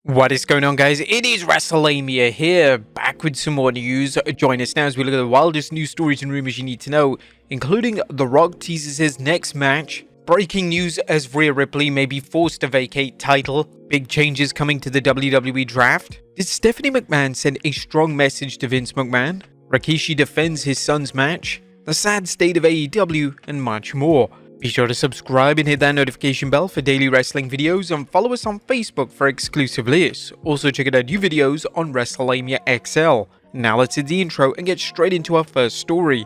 What is going on, guys? It is Wrestlelamia here, back with some more news. Join us now as we look at the wildest news stories and rumors you need to know, including The Rock teases his next match, breaking news as Rhea Ripley may be forced to vacate title, big changes coming to the WWE Draft, did Stephanie McMahon send a strong message to Vince McMahon, Rikishi defends his son's match, the sad state of AEW, and much more. Be sure to subscribe and hit that notification bell for daily wrestling videos, and follow us on Facebook for exclusive lists. Also check out our new videos on Wrestlelamia XL. Now let's hit the intro and get straight into our first story.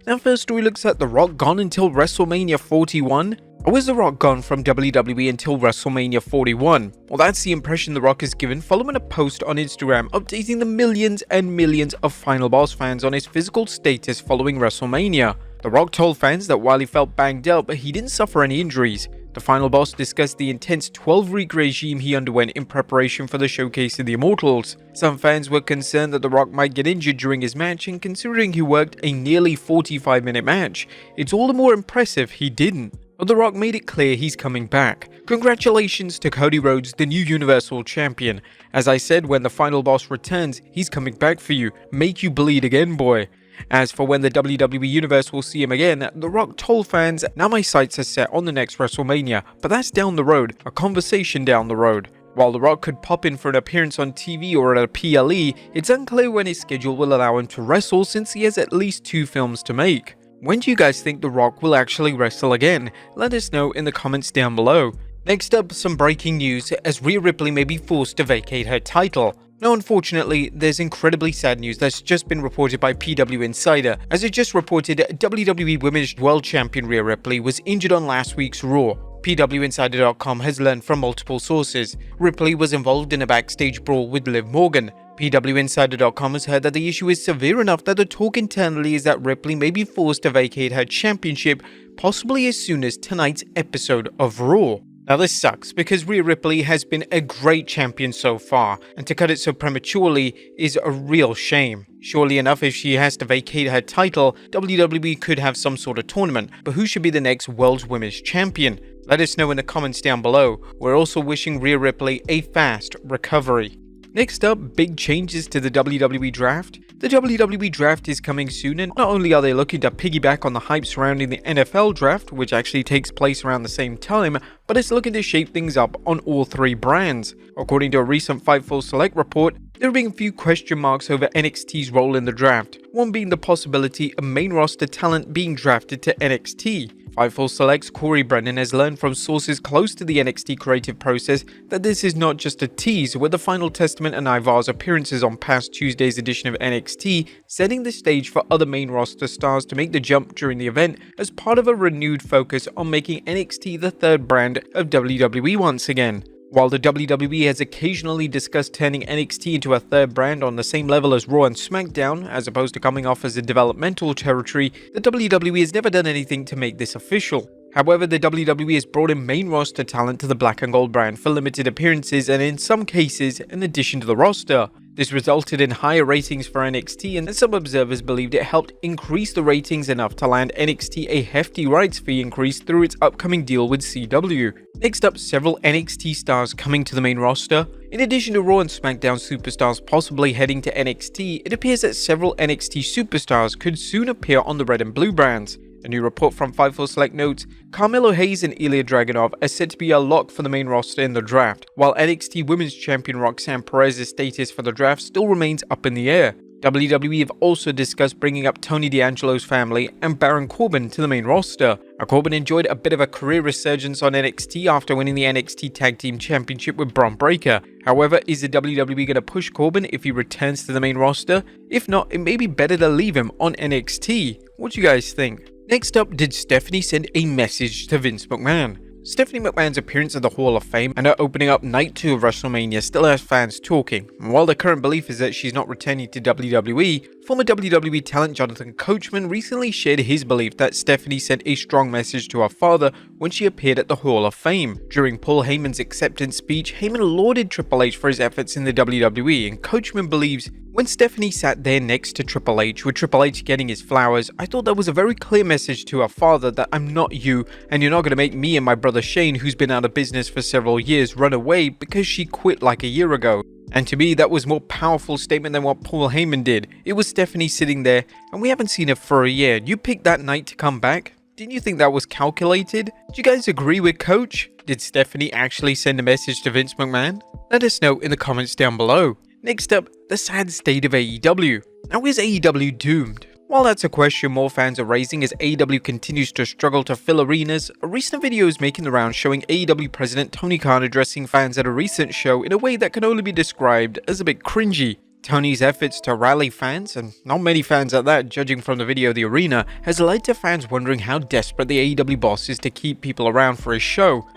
Our first story looks at The Rock gone until WrestleMania 41. Or was The Rock gone from WWE until WrestleMania 41? Well, that's the impression The Rock has given following a post on Instagram updating the millions and millions of Final Boss fans on his physical status following WrestleMania. The Rock told fans that while he felt banged up, he didn't suffer any injuries. The Final Boss discussed the intense 12-week regime he underwent in preparation for the Showcase of the Immortals. Some fans were concerned that The Rock might get injured during his match, and considering he worked a nearly 45-minute match, it's all the more impressive he didn't. But The Rock made it clear he's coming back. Congratulations to Cody Rhodes, the new Universal Champion. As I said, when the Final Boss returns, he's coming back for you. Make you bleed again, boy. As for when the WWE Universe will see him again, The Rock told fans, now my sights are set on the next WrestleMania, but that's down the road, a conversation down the road. While The Rock could pop in for an appearance on TV or at a PLE, it's unclear when his schedule will allow him to wrestle since he has at least 2 films to make. When do you guys think The Rock will actually wrestle again? Let us know in the comments down below. Next up, some breaking news as Rhea Ripley may be forced to vacate her title. Now, unfortunately, there's incredibly sad news that's just been reported by PW Insider, as it just reported WWE Women's World Champion Rhea Ripley was injured on last week's Raw. PWInsider.com has learned from multiple sources. Ripley was involved in a backstage brawl with Liv Morgan. PWInsider.com has heard that the issue is severe enough that the talk internally is that Ripley may be forced to vacate her championship, possibly as soon as tonight's episode of Raw. Now this sucks because Rhea Ripley has been a great champion so far, and to cut it so prematurely is a real shame. Surely enough, if she has to vacate her title, WWE could have some sort of tournament, but who should be the next World's Women's Champion? Let us know in the comments down below. We're also wishing Rhea Ripley a fast recovery. Next up, big changes to the WWE Draft. The WWE Draft is coming soon, and not only are they looking to piggyback on the hype surrounding the NFL Draft, which actually takes place around the same time, but it's looking to shape things up on all 3 brands. According to a recent Fightful Select report, there have been a few question marks over NXT's role in the draft, one being the possibility of main roster talent being drafted to NXT. Fightful Select's Corey Brennan has learned from sources close to the NXT creative process that this is not just a tease, with the Final Testament and Ivar's appearances on past Tuesday's edition of NXT setting the stage for other main roster stars to make the jump during the event as part of a renewed focus on making NXT the 3rd brand of WWE once again. While the WWE has occasionally discussed turning NXT into a 3rd brand on the same level as Raw and SmackDown, as opposed to coming off as a developmental territory, the WWE has never done anything to make this official. However, the WWE has brought in main roster talent to the Black and Gold brand for limited appearances and in some cases an addition to the roster. This resulted in higher ratings for NXT, and some observers believed it helped increase the ratings enough to land NXT a hefty rights fee increase through its upcoming deal with CW. Next up, several NXT stars coming to the main roster. In addition to Raw and SmackDown superstars possibly heading to NXT, it appears that several NXT superstars could soon appear on the Red and Blue brands. A new report from Fightful Select notes, Carmelo Hayes and Ilya Dragunov are set to be a lock for the main roster in the draft, while NXT Women's Champion Roxanne Perez's status for the draft still remains up in the air. WWE have also discussed bringing up Tony D'Angelo's family and Baron Corbin to the main roster. Corbin enjoyed a bit of a career resurgence on NXT after winning the NXT Tag Team Championship with Bron Breakker. However, is the WWE going to push Corbin if he returns to the main roster? If not, it may be better to leave him on NXT. What do you guys think? Next up, did Stephanie send a message to Vince McMahon? Stephanie McMahon's appearance at the Hall of Fame and her opening up night 2 of WrestleMania still has fans talking. And while the current belief is that she's not returning to WWE, former WWE talent Jonathan Coachman recently shared his belief that Stephanie sent a strong message to her father when she appeared at the Hall of Fame. During Paul Heyman's acceptance speech, Heyman lauded Triple H for his efforts in the WWE, and Coachman believes When Stephanie sat there next to Triple H, with Triple H getting his flowers, I thought that was a very clear message to her father that I'm not you, and you're not going to make me and my brother Shane, who's been out of business for several years, run away because she quit like a year ago. And to me, that was a more powerful statement than what Paul Heyman did. It was Stephanie sitting there, and we haven't seen her for a year. You picked that night to come back? Didn't you think that was calculated? Do you guys agree with Coach? Did Stephanie actually send a message to Vince McMahon? Let us know in the comments down below. Next up, the sad state of AEW. Now, is AEW doomed? While that's a question more fans are raising as AEW continues to struggle to fill arenas, a recent video is making the rounds showing AEW President Tony Khan addressing fans at a recent show in a way that can only be described as a bit cringy. Tony's efforts to rally fans, and not many fans at that judging from the video of the arena, has led to fans wondering how desperate the AEW boss is to keep people around for his show.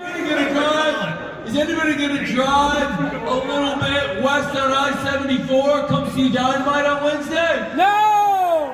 Is anybody gonna drive a little bit west on I-74? Come see Dynamite on Wednesday? No!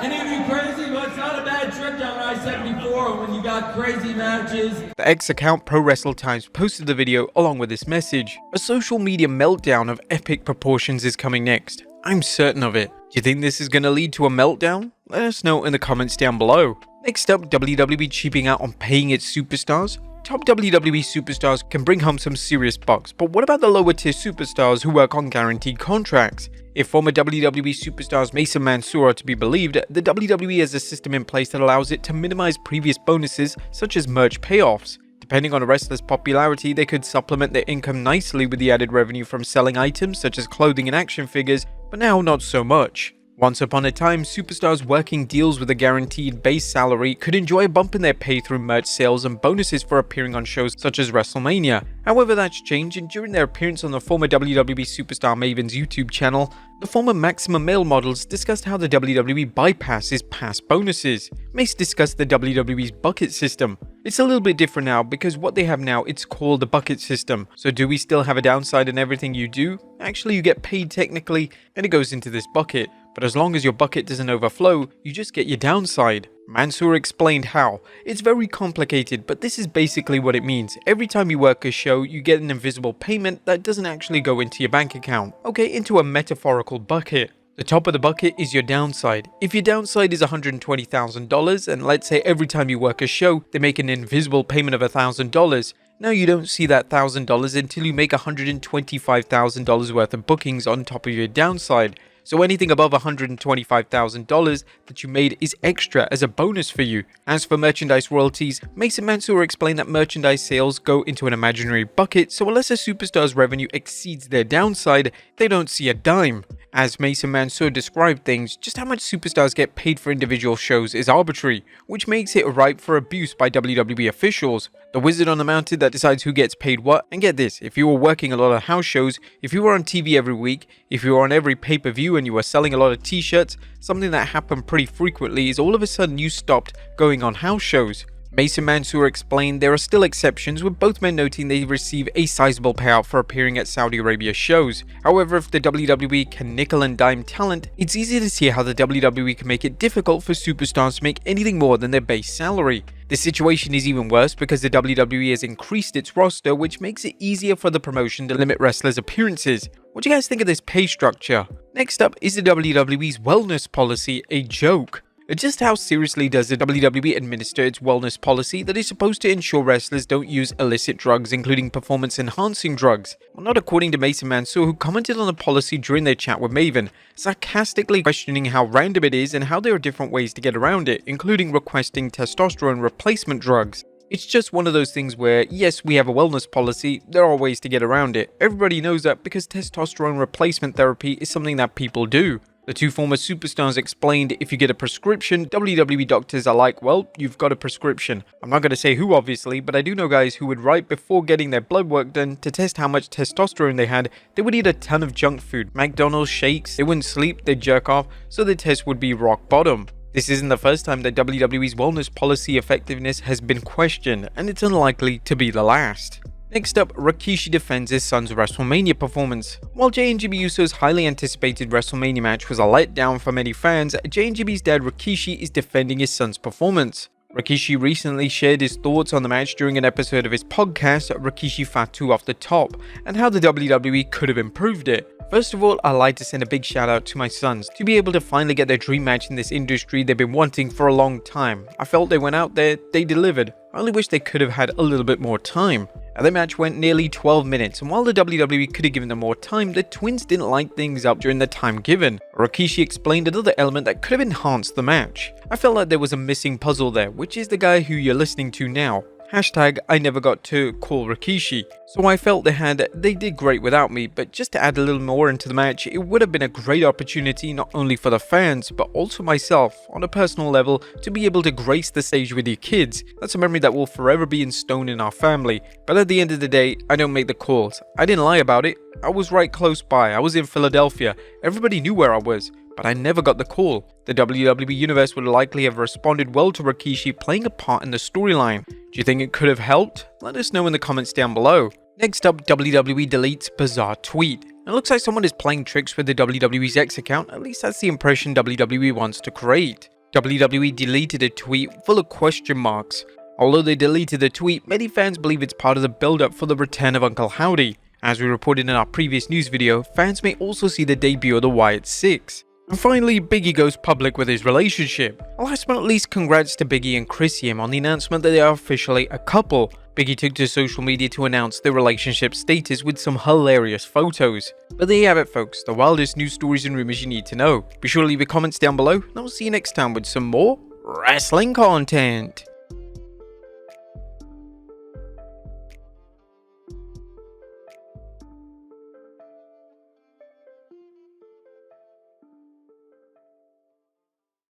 Any of you crazy? Well, it's not a bad trip down I-74 when you got crazy matches. The X account Pro Wrestle Times posted the video along with this message. A social media meltdown of epic proportions is coming next. I'm certain of it. Do you think this is gonna lead to a meltdown? Let us know in the comments down below. Next up, WWE cheaping out on paying its superstars. Top WWE superstars can bring home some serious bucks, but what about the lower tier superstars who work on guaranteed contracts? If former WWE superstars Mason Mansoor are to be believed, the WWE has a system in place that allows it to minimize previous bonuses such as merch payoffs. Depending on a wrestler's popularity, they could supplement their income nicely with the added revenue from selling items such as clothing and action figures, but now not so much. Once upon a time, superstars working deals with a guaranteed base salary could enjoy a bump in their pay through merch sales and bonuses for appearing on shows such as WrestleMania. However, that's changed, and during their appearance on the former WWE Superstar Maven's YouTube channel, the former Maximum Male models discussed how the WWE bypasses past bonuses. Mace discussed the WWE's bucket system. It's a little bit different now because what they have now, it's called the bucket system. So do we still have a downside in everything you do? Actually, you get paid technically, and it goes into this bucket. But as long as your bucket doesn't overflow, you just get your downside. Mansoor explained how. It's very complicated, but this is basically what it means. Every time you work a show, you get an invisible payment that doesn't actually go into your bank account. Okay, into a metaphorical bucket. The top of the bucket is your downside. If your downside is $120,000, and let's say every time you work a show, they make an invisible payment of $1,000, now you don't see that $1,000 until you make $125,000 worth of bookings on top of your downside. So anything above $125,000 that you made is extra as a bonus for you. As for merchandise royalties, Mason Mansoor explained that merchandise sales go into an imaginary bucket, so unless a superstar's revenue exceeds their downside, they don't see a dime. As Mason Mansoor described things, just how much superstars get paid for individual shows is arbitrary, which makes it ripe for abuse by WWE officials. The wizard on the mountain that decides who gets paid what, and get this, if you were working a lot of house shows, if you were on TV every week, if you were on every pay-per-view and you were selling a lot of t-shirts, something that happened pretty frequently is all of a sudden you stopped going on house shows. Mason Mansoor explained there are still exceptions, with both men noting they receive a sizable payout for appearing at Saudi Arabia shows. However, if the WWE can nickel and dime talent, it's easy to see how the WWE can make it difficult for superstars to make anything more than their base salary. This situation is even worse because the WWE has increased its roster, which makes it easier for the promotion to limit wrestlers' appearances. What do you guys think of this pay structure? Next up, is the WWE's wellness policy a joke? Just how seriously does the WWE administer its wellness policy that is supposed to ensure wrestlers don't use illicit drugs, including performance-enhancing drugs? Well, not according to Mason Mansoor, who commented on the policy during their chat with Maven, sarcastically questioning how random it is and how there are different ways to get around it, including requesting testosterone replacement drugs. It's just one of those things where, yes, we have a wellness policy, there are ways to get around it. Everybody knows that because testosterone replacement therapy is something that people do. The two former superstars explained if you get a prescription, WWE doctors are like, well, you've got a prescription. I'm not going to say who obviously, but I do know guys who would right before getting their blood work done to test how much testosterone they had, they would eat a ton of junk food, McDonald's, shakes, they wouldn't sleep, they'd jerk off, so the test would be rock bottom. This isn't the first time that WWE's wellness policy effectiveness has been questioned, and it's unlikely to be the last. Next up, Rikishi defends his son's WrestleMania performance. While Jey and Jimmy Uso's highly anticipated WrestleMania match was a letdown for many fans, Jey and Jimmy's dad Rikishi is defending his son's performance. Rikishi recently shared his thoughts on the match during an episode of his podcast, Rikishi Fatu Off the Top, and how the WWE could have improved it. First of all, I'd like to send a big shout out to my sons to be able to finally get their dream match in this industry they've been wanting for a long time. I felt they went out there, they delivered. I only wish they could have had a little bit more time. Now, the match went nearly 12 minutes, and while the WWE could have given them more time, the twins didn't light things up during the time given. Rikishi explained another element that could have enhanced the match. I felt like there was a missing puzzle there, which is the guy who you're listening to now. Hashtag I never got to call Rikishi. So I felt they did great without me, but just to add a little more into the match, it would have been a great opportunity not only for the fans, but also myself, on a personal level, to be able to grace the stage with your kids. That's a memory that will forever be in stone in our family. But at the end of the day, I don't make the calls. I didn't lie about it. I was right close by. I was in Philadelphia. Everybody knew where I was. But I never got the call. The WWE Universe would likely have responded well to Rikishi playing a part in the storyline. Do you think it could have helped? Let us know in the comments down below. Next up, WWE deletes bizarre tweet. It looks like someone is playing tricks with the WWE's X account, at least that's the impression WWE wants to create. WWE deleted a tweet full of question marks. Although they deleted the tweet, many fans believe it's part of the build-up for the return of Uncle Howdy. As we reported in our previous news video, fans may also see the debut of the Wyatt Six. And finally, Big E goes public with his relationship. Last but not least, congrats to Big E and Chrissy on the announcement that they are officially a couple. Big E took to social media to announce their relationship status with some hilarious photos. But there you have it folks, the wildest news stories and rumors you need to know. Be sure to leave your comments down below, and I'll see you next time with some more wrestling content.